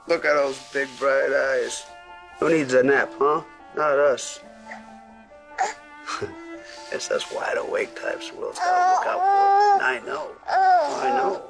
Look at those big, bright eyes. Who needs a nap, huh? Not us. It's us wide awake types the world's gotta look out for. And I know. I know.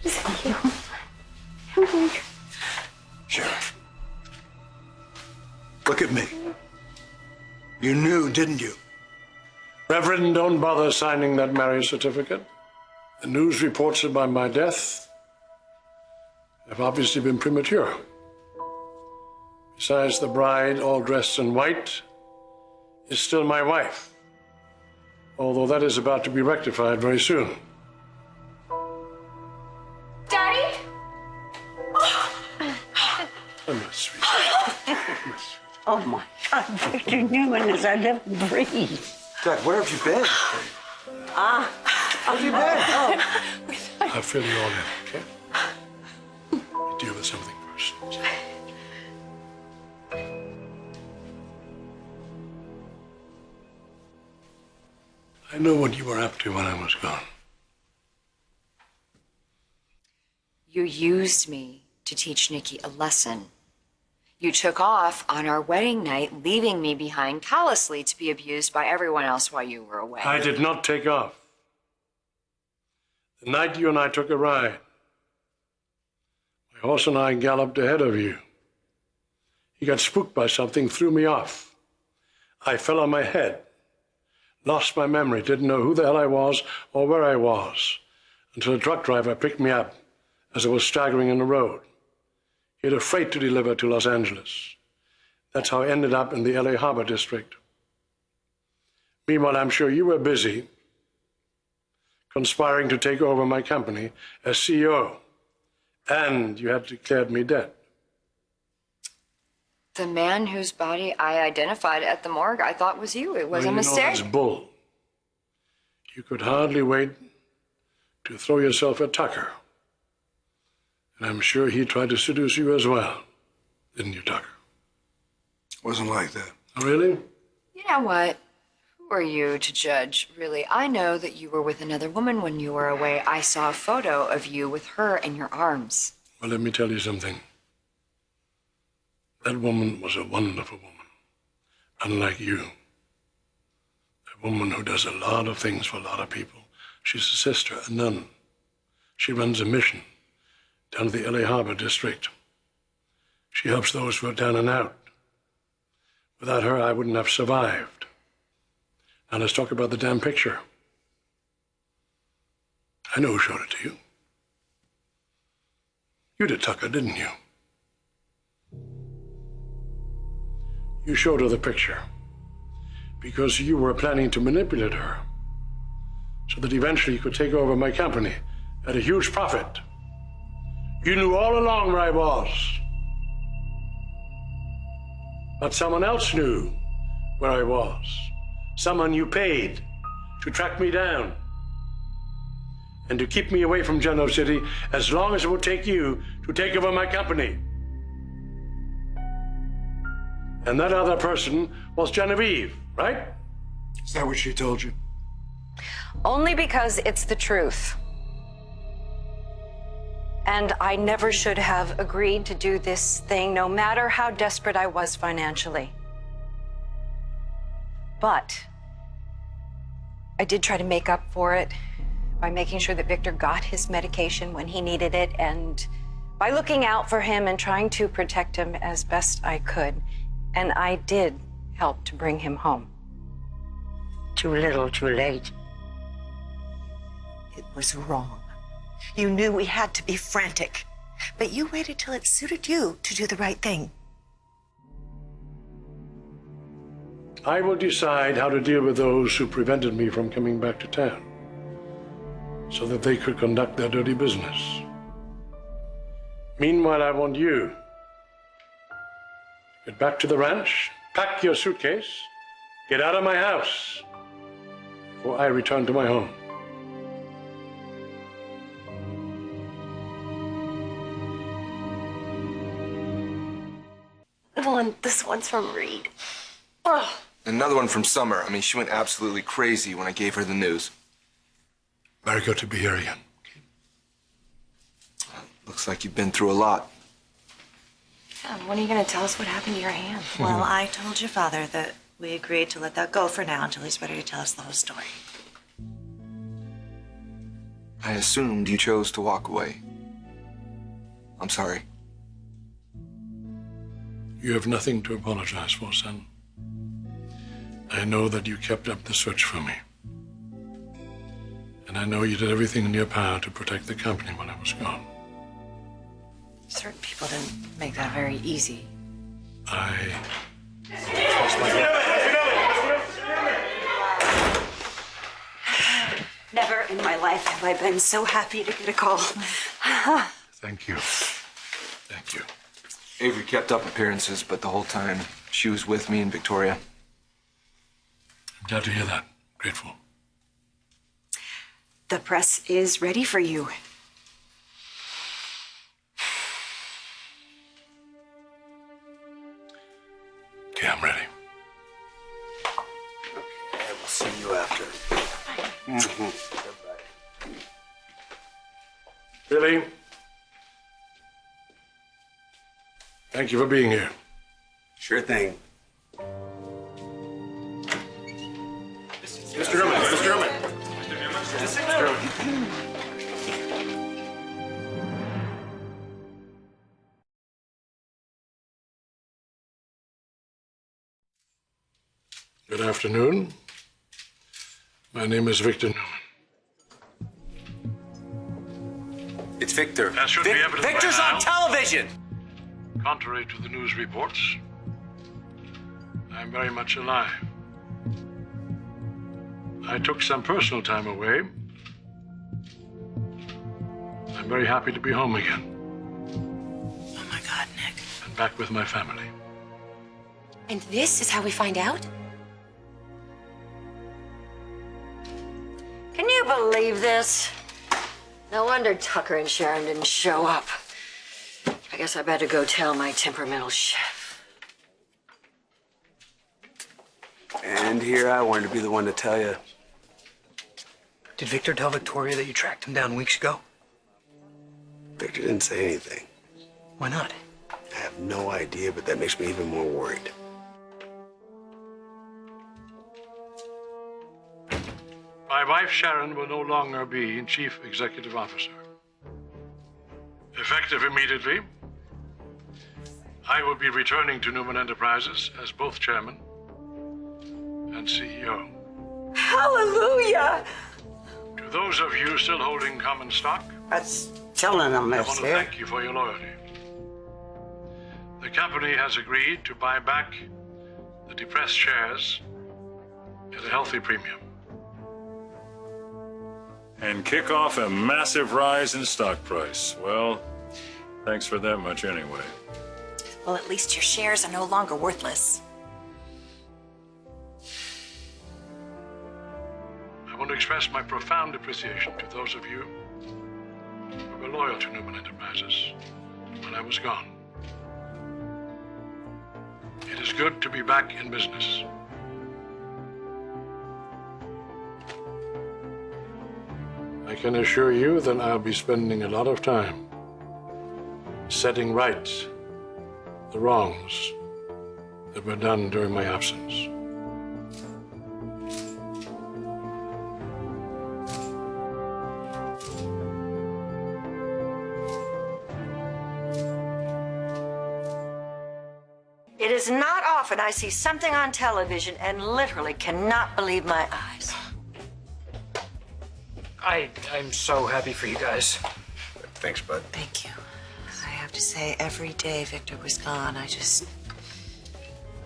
Thank you. I'm going to... Sharon. Look at me. You knew, didn't you? Reverend, don't bother signing that marriage certificate. The news reports about my death have obviously been premature. Besides, the bride, all dressed in white, is still my wife, although that is about to be rectified very soon. Daddy? Oh, my sweet. Oh my God, Victor Newman, as I live and breathe. Dad, where have you been? Where have you been? I'll fill you all in, okay? You deal with something first. I know what you were up to when I was gone. You used me to teach Nikki a lesson. You took off on our wedding night, leaving me behind callously to be abused by everyone else while you were away. I did not take off. The night you and I took a ride, my horse and I galloped ahead of you. He got spooked by something, threw me off. I fell on my head, lost my memory, didn't know who the hell I was or where I was, until a truck driver picked me up as I was staggering in the road. He had a freight to deliver to Los Angeles. That's how I ended up in the LA Harbor District. Meanwhile, I'm sure you were busy conspiring to take over my company as CEO, and you had declared me dead. The man whose body I identified at the morgue I thought was you. It was a mistake. That's bull. You could hardly wait to throw yourself at Tucker. And I'm sure he tried to seduce you as well, didn't you, Tucker? Wasn't like that. Oh, really? You know what? Who are you to judge, really? I know that you were with another woman when you were away. I saw a photo of you with her in your arms. Well, let me tell you something. That woman was a wonderful woman, unlike you. A woman who does a lot of things for a lot of people. She's a sister, a nun. She runs a mission down to the LA Harbor District. She helps those who are down and out. Without her, I wouldn't have survived. Now let's talk about the damn picture. I know who showed it to you. You did, Tucker, didn't you? You showed her the picture because you were planning to manipulate her so that eventually you could take over my company at a huge profit. You knew all along where I was. But someone else knew where I was. Someone you paid to track me down and to keep me away from Genoa City as long as it would take you to take over my company. And that other person was Genevieve, right? Is that what she told you? Only because it's the truth. And I never should have agreed to do this thing, no matter how desperate I was financially. But I did try to make up for it by making sure that Victor got his medication when he needed it, and by looking out for him and trying to protect him as best I could. And I did help to bring him home. Too little, too late. It was wrong. You knew we had to be frantic, but you waited till it suited you to do the right thing. I will decide how to deal with those who prevented me from coming back to town so that they could conduct their dirty business. Meanwhile, I want you to get back to the ranch, pack your suitcase, get out of my house before I return to my home. Well, and this one's from Reed. Oh. Another one from Summer. I mean, she went absolutely crazy when I gave her the news. Very good to be here again. Looks like you've been through a lot. Yeah, when are you going to tell us what happened to your hand? Well, I told your father that we agreed to let that go for now until he's ready to tell us the whole story. I assumed you chose to walk away. I'm sorry. You have nothing to apologize for, son. I know that you kept up the search for me. And I know you did everything in your power to protect the company when I was gone. Certain people didn't make that very easy. Never in my life have I been so happy to get a call. Thank you. Thank you. Avery kept up appearances, but the whole time she was with me in Victoria. I'm glad to hear that. Grateful. The press is ready for you. Okay, I'm ready. Okay, I will see you after. Billy, thank you for being here. Sure thing. Mr. Herman, Mr. Herman. Good afternoon. My name is Victor Newman. It's Victor. As should be evident by Victor's now, on television! contrary to the news reports, I'm very much alive. I took some personal time away. I'm very happy to be home again Oh my God, Nick. and back with my family. And this is how we find out? Can you believe this? No wonder Tucker and Sharon didn't show up. I guess I better go tell my temperamental chef. And here I wanted to be the one to tell you. Did Victor tell Victoria that you tracked him down weeks ago? Victor didn't say anything. Why not? I have no idea, but that makes me even more worried. My wife Sharon will no longer be Chief Executive Officer. Effective immediately, I will be returning to Newman Enterprises as both chairman and CEO. Hallelujah! To those of you still holding common stock, That's killing them, I Miss want to thank you for your loyalty. The company has agreed to buy back the depressed shares at a healthy premium. And kick off a massive rise in stock price. Well, thanks for that much anyway. Well, at least your shares are no longer worthless. I want to express my profound appreciation to those of you who were loyal to Newman Enterprises when I was gone. It is good to be back in business. I can assure you that I'll be spending a lot of time setting right the wrongs that were done during my absence. It is not often I see something on television and literally cannot believe my eyes. I'm so happy for you guys. Thanks, bud. Thank you. I have to say, every day Victor was gone, I just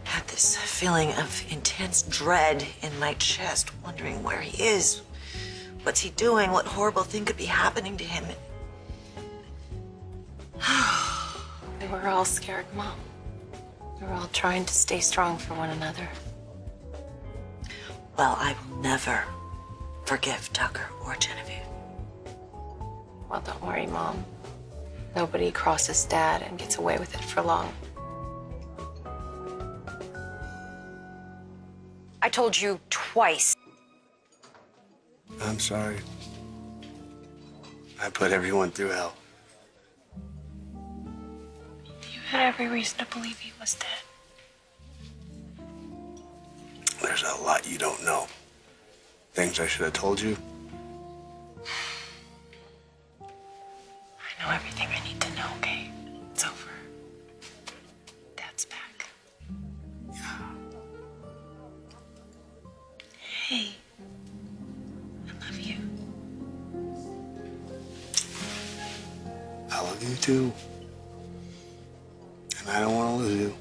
had this feeling of intense dread in my chest, wondering where he is. What's he doing? What horrible thing could be happening to him? were all scared, Mom. We were all trying to stay strong for one another. Well, I will never forgive Tucker or Genevieve. Well, don't worry, Mom. Nobody crosses Dad and gets away with it for long. I told you twice. I'm sorry. I put everyone through hell. You had every reason to believe he was dead. There's a lot you don't know. Things I should have told you. I know everything I need to know, okay? It's over. Dad's back. Hey, I love you. I love you too. And I don't want to lose you.